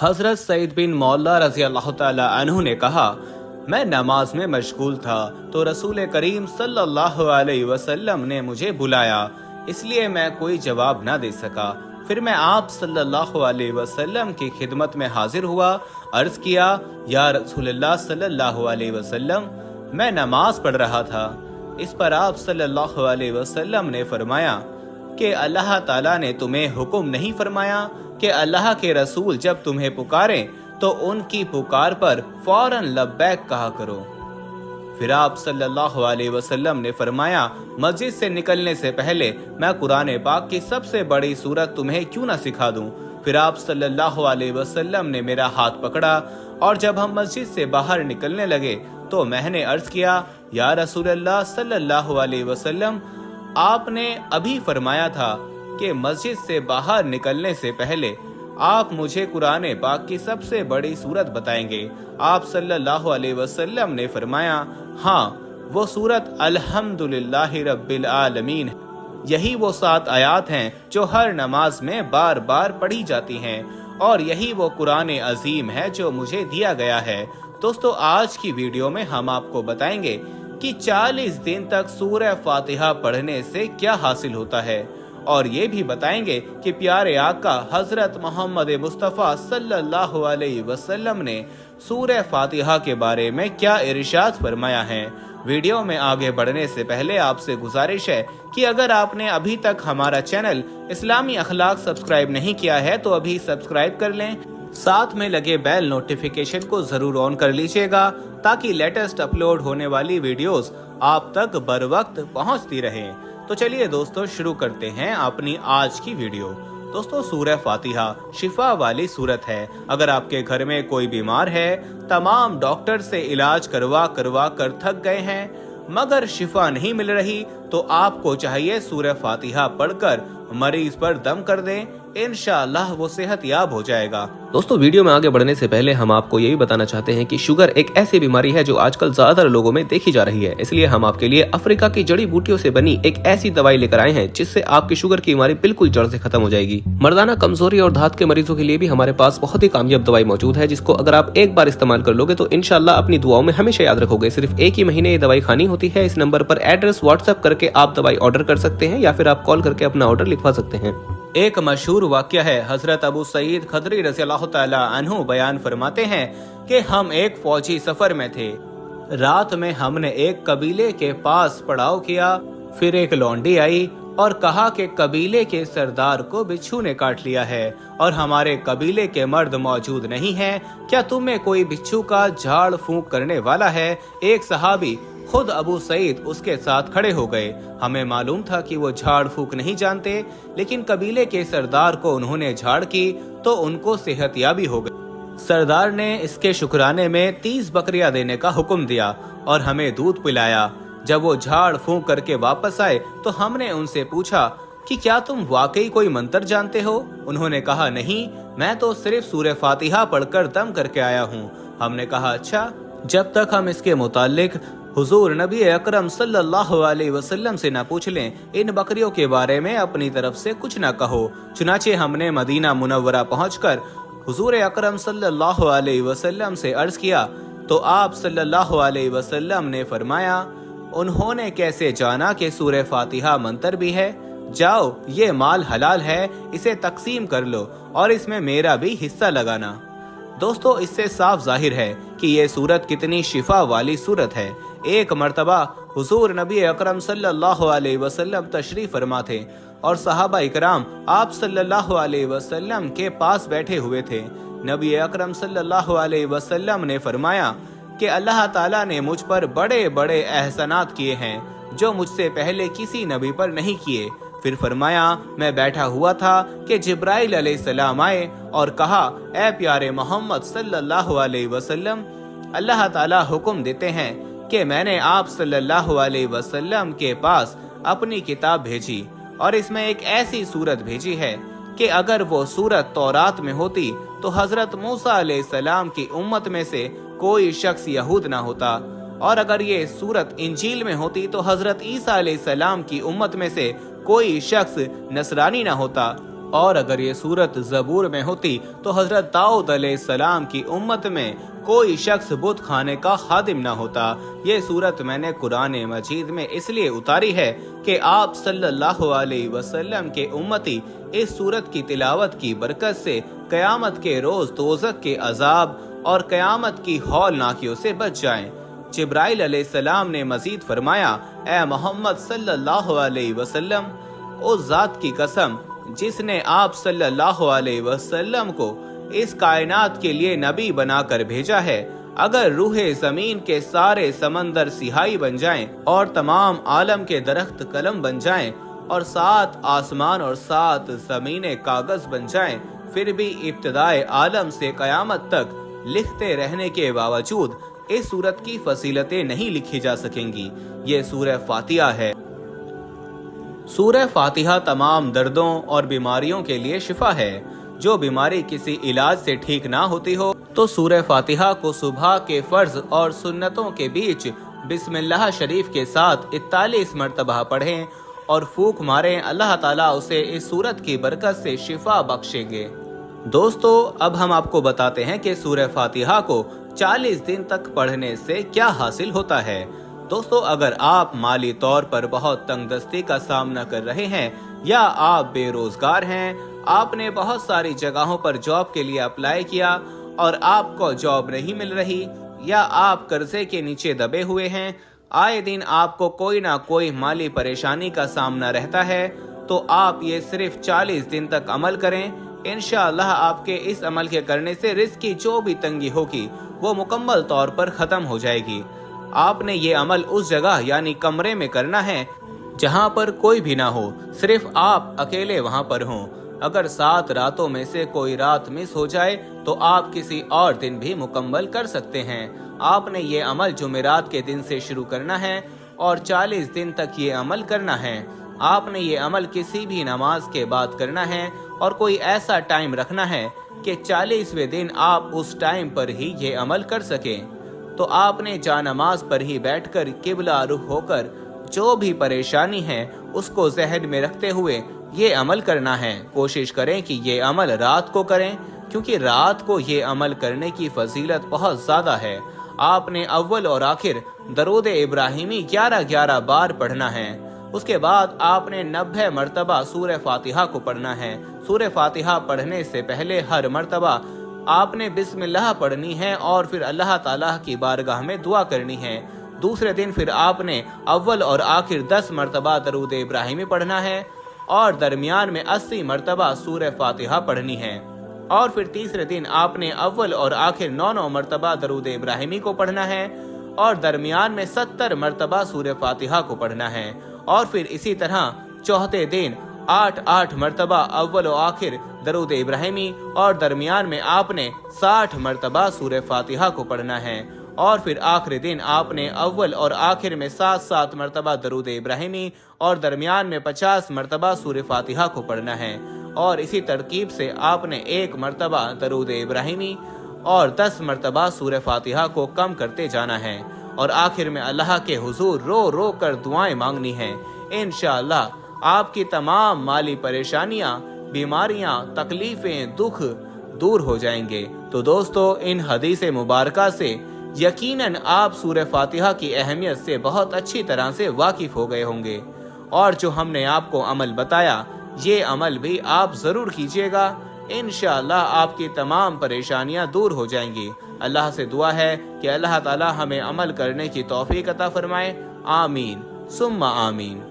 हजरत सईद बिन मौला रजी अल्लाह ताला अन्हु ने कहा, मैं नमाज में मशगूल था तो रसूल करीम सल्लल्लाहु अलैहि वसल्लम ने मुझे बुलाया, इसलिए मैं कोई जवाब न दे सका। फिर मैं आप सल्लल्लाहु अलैहि वसल्लम की खिदमत में हाजिर हुआ। अर्ज किया, या रसूलल्लाह सल्लल्लाहु अलैहि वसल्लम, मैं नमाज पढ़ रहा था। इस पर आप सल्लल्लाहु अलैहि वसल्लम ने फरमाया कि अल्लाह ताला ने तुम्हें हुक्म नहीं फरमाया कि अल्लाह के रसूल जब तुम्हें पुकारें तो उनकी पुकार पर फौरन लब्बैक कहा करो। फिर आप सल्लल्लाहु अलैहि वसल्लम ने फरमाया, मस्जिद से निकलने से पहले मैं कुरान पाक की सबसे बड़ी सूरत तुम्हें क्यों ना सिखा दूं। फिर आप सल्लल्लाहु अलैहि वसल्लम ने मेरा हाथ पकड़ा और जब हम मस्जिद से बाहर निकलने लगे तो मैंने अर्ज किया, या रसूलल्लाह सल्लल्लाहु अलैहि वसल्लम, आपने अभी फरमाया था कि मस्जिद से बाहर निकलने से पहले आप मुझे कुरान पाक की सबसे बड़ी सूरत बताएंगे। आप सल्लल्लाहु अलैहि वसल्लम ने फरमाया, हाँ, वो सूरत अल्हम्दुलिल्लाहि रब्बिल आलमीन है। यही वो 7 आयात हैं जो हर नमाज में बार बार पढ़ी जाती हैं और यही वो कुरान अजीम है जो मुझे दिया गया है। दोस्तों, आज की वीडियो में हम आपको बताएंगे कि 40 दिन तक सूरह फातिहा पढ़ने से क्या हासिल होता है और ये भी बताएंगे कि प्यारे आका हजरत मोहम्मद मुस्तफ़ा सल्लल्लाहु अलैहि वसल्लम ने सूरह फातिहा के बारे में क्या इरशाद फरमाया है। वीडियो में आगे बढ़ने से पहले आपसे गुजारिश है कि अगर आपने अभी तक हमारा चैनल इस्लामी अखलाक सब्सक्राइब नहीं किया है तो अभी सब्सक्राइब कर लें, साथ में लगे बेल नोटिफिकेशन को जरूर ऑन कर लीजिएगा ताकि लेटेस्ट अपलोड होने वाली वीडियोस आप तक बर वक्त पहुंचती रहे। तो चलिए दोस्तों, शुरू करते हैं अपनी आज की वीडियो। दोस्तों, सूरह फातिहा शिफा वाली सूरत है। अगर आपके घर में कोई बीमार है, तमाम डॉक्टर से इलाज करवा कर थक गए हैं मगर शिफा नहीं मिल रही, तो आपको चाहिए सूरह फातिहा पढ़कर मरीज पर दम कर दें, इंशाअल्लाह वो सेहत याब हो जाएगा। दोस्तों, वीडियो में आगे बढ़ने से पहले हम आपको यही बताना चाहते हैं कि शुगर एक ऐसी बीमारी है जो आजकल ज्यादातर लोगों में देखी जा रही है। इसलिए हम आपके लिए अफ्रीका की जड़ी बूटियों से बनी एक ऐसी दवाई लेकर आए हैं जिससे आपकी शुगर की बीमारी बिल्कुल जड़ से खत्म हो जाएगी। मर्दाना कमजोरी और धात के मरीजों के लिए भी हमारे पास बहुत ही कामयाब दवाई मौजूद है, जिसको अगर आप एक बार इस्तेमाल कर लोगे तो इंशाल्लाह अपनी दुआओं में हमेशा याद रखोगे। सिर्फ एक ही महीने ये दवाई खानी होती है। इस नंबर पर एड्रेस व्हाट्सएप करके आप दवाई ऑर्डर कर सकते हैं या फिर आप कॉल करके अपना ऑर्डर लिखवा सकते हैं। एक मशहूर वाक्य है, हजरत अबू सईद खदरी रज़ियल्लाहु ताला अन्हु बयान फरमाते हैं कि हम एक फौजी सफर में थे। रात में हमने एक कबीले के पास पड़ाव किया। फिर एक लौंडी आई और कहा कि कबीले के सरदार को बिच्छू ने काट लिया है और हमारे कबीले के मर्द मौजूद नहीं हैं। क्या तुम में कोई बिच्छू का झाड़ फूंक करने वाला है? एक सहाबी खुद अबू सईद उसके साथ खड़े हो गए। हमें मालूम था कि वो झाड़ फूंक नहीं जानते, लेकिन कबीले के सरदार को उन्होंने झाड़ की तो उनको सेहतयाबी हो गई। सरदार ने इसके शुक्राने में 30 बकरियां देने का हुक्म दिया और हमें दूध पिलाया। जब वो झाड़ फूंक करके वापस आए तो हमने उनसे पूछा कि क्या तुम वाकई कोई मंत्र जानते हो? उन्होंने कहा, नहीं, मैं तो सिर्फ सूरह फातिहा पढ़कर दम करके आया हूँ। हमने कहा, अच्छा। जब तक हम इसके मुतालिक हुजूर नबी अकरम सल्लल्लाहु अलैहि वसल्लम से न पूछ लें, इन बकरियों के बारे में अपनी तरफ से कुछ न कहो। चुनाचे हमने मदीना मुनव्वरा पहुंचकर हुजूर अकरम सल्लल्लाहु अलैहि वसल्लम से अर्ज किया तो आप सल्लल्लाहु अलैहि वसल्लम ने फरमाया, उन्होंने कैसे जाना कि सूरह फातिहा मंत्र भी है? जाओ, ये माल हलाल है, इसे तकसीम कर लो और इसमें मेरा भी हिस्सा लगाना। दोस्तों, इससे साफ जाहिर है कि ये सूरत कितनी शिफा वाली सूरत है। एक मर्तबा हुजूर नबी अकरम सल्लल्लाहु अलैहि वसल्लम तशरीफ फरमा थे और सहाबा इकराम आप सल्लल्लाहु अलैहि वसल्लम के पास बैठे हुए थे। नबी अकरम सल्लल्लाहु अलैहि वसल्लम ने फरमाया कि अल्लाह ताला ने मुझ पर बड़े बड़े एहसानात किए हैं जो मुझसे पहले किसी नबी पर नहीं किए। फिर फरमाया, मैं बैठा हुआ था कि जिब्राइल अलैहिस्सलाम आए और कहा, ए प्यारे मोहम्मद सल्लल्लाहु अलैहि वसल्लम, अल्लाह ताला हुक्म देते हैं कि मैंने आप सल्लल्लाहु अलैहि वसल्लम के पास अपनी किताब भेजी और इसमें एक ऐसी सूरत भेजी है कि अगर वो सूरत तौरात में होती तो हजरत मूसा अलैहिस्सलाम की उम्मत में से कोई शख्स यहूद ना होता, और अगर ये सूरत इंजील में होती तो हजरत ईसा अलैहिस्सलाम की उम्मत में से कोई शख्स नसरानी ना होता। اور اگر یہ सूरत ज़बूर में होती तो हज़रत दाऊद अलैहिस्सलाम की उम्मत में कोई शख्स बुत खाने का खादिम न होता। ये सूरत मैंने कुरान मजीद में इसलिए उतारी है कि आप सल्लल्लाहु अलैहि वसल्लम के उम्मती इस सूरत की तिलावत की बरकत से क़यामत के रोज़ दोज़ख के अजाब और क़यामत की हौलनाकियों से बच जाएं। जिब्राइल अलैहिस्सलाम ने मजीद फरमाया, ए मोहम्मद सल्लल्लाहु अलैहि वसल्लम, उस ज़ात की कसम जिसने आप सल्लल्लाहु अलैहि वसल्लम को इस कायनात के लिए नबी बनाकर भेजा है, अगर रूहे ज़मीन के सारे समंदर सिहाई बन जाएं और तमाम आलम के दरख्त कलम बन जाएं और 7 आसमान और 7 ज़मीनें कागज़ बन जाएं, फिर भी इब्तिदाए आलम से क़यामत तक लिखते रहने के बावजूद इस सूरत की फसीलतें नहीं लिखी जा सकेंगी। ये सूरह फातिहा है। सूरह फातिहा तमाम दर्दों और बीमारियों के लिए शिफा है। जो बीमारी किसी इलाज से ठीक ना होती हो तो सूरह फातिहा को सुबह के फर्ज और सुन्नतों के बीच बिस्मिल्लाह शरीफ के साथ 41 मरतबा पढ़ें और फूक मारें। अल्लाह ताला उसे इस सूरत की बरकत से शिफा बख्शेंगे। दोस्तों, अब हम आपको बताते हैं कि सूरह फातिहा को 40 दिन तक पढ़ने से क्या हासिल होता है। दोस्तों, अगर आप माली तौर पर बहुत तंगदस्ती का सामना कर रहे हैं या आप बेरोजगार हैं, आपने बहुत सारी जगहों पर जॉब के लिए अप्लाई किया और आपको जॉब नहीं मिल रही, या आप कर्जे के नीचे दबे हुए हैं, आए दिन आपको कोई ना कोई माली परेशानी का सामना रहता है, तो आप ये सिर्फ 40 दिन तक अमल करें। इंशाअल्लाह आपके इस अमल के करने से रिस्क की जो भी तंगी होगी वो मुकम्मल तौर पर ख़त्म हो जाएगी। आपने ये अमल उस जगह यानी कमरे में करना है जहाँ पर कोई भी ना हो, सिर्फ आप अकेले वहाँ पर हों। अगर 7 रातों में से कोई रात मिस हो जाए तो आप किसी और दिन भी मुकम्मल कर सकते हैं। आपने ये अमल जुमेरात के दिन से शुरू करना है और 40 दिन तक ये अमल करना है। आपने ये अमल किसी भी नमाज के बाद करना है और कोई ऐसा टाइम रखना है कि 40वें दिन आप उस टाइम पर ही ये अमल कर सकें। तो आपने जानमाज पर ही बैठकर किबला रुख होकर जो भी परेशानी है उसको ज़हन में रखते हुए ये अमल करना है। कोशिश करें कि ये अमल रात को करें, क्योंकि रात को ये अमल करने की फजीलत बहुत ज़्यादा है। आपने अव्वल और आखिर दरूद इब्राहिमी 11-11 बार पढ़ना है। उसके बाद आपने 90 मरतबा सूरह फातिहा को पढ़ना है। सूरह फातिहा पढ़ने से पहले हर मरतबा आपने बिस्मिल्लाह पढ़नी है और फिर अल्लाह ताला की बारगाह में दुआ करनी है। दूसरे दिन फिर आपने अव्वल और आखिर 10 मरतबा दरूद इब्राहिमी पढ़ना है और दरमियान में 80 मरतबा सूरह फातिहा पढ़नी है। और फिर तीसरे दिन आपने अव्वल और आखिर 9 मरतबा दरूद इब्राहिमी को पढ़ना है और दरमियान में 70 मरतबा सूरह फातिहा को पढ़ना है। और फिर इसी तरह चौथे दिन 8 मरतबा अव्वल और आखिर दरूद इब्राहिमी और दरमियान में आपने 60 मरतबा सूरह फातिहा को पढ़ना है। और फिर आखिरी दिन आपने अव्वल और आखिर में 7 मरतबा दरूद इब्राहिमी और दरमियान में 50 मरतबा सूरह फातिहा को पढ़ना है। और इसी तरकीब से आपने 1 मरतबा दरूद इब्राहिमी और 10 मरतबा सूरह फातिहा को कम करते जाना है और आखिर में अल्लाह के हुजूर रो रो कर दुआएं मांगनी हैं। इंशाअल्लाह आपकी तमाम माली परेशानियां, बीमारियां, तकलीफें, दुख दूर हो जाएंगे। तो दोस्तों, इन हदीस मुबारका से यकीनन आप सूरह फातिहा की अहमियत से बहुत अच्छी तरह से वाकिफ हो गए होंगे और जो हमने आपको अमल बताया ये अमल भी आप ज़रूर कीजिएगा। इंशाअल्लाह आपकी तमाम परेशानियां दूर हो जाएंगी। अल्लाह से दुआ है कि अल्लाह ताला हमें अमल करने की तौफीक अता फरमाए। आमीन सुम्मा आमीन।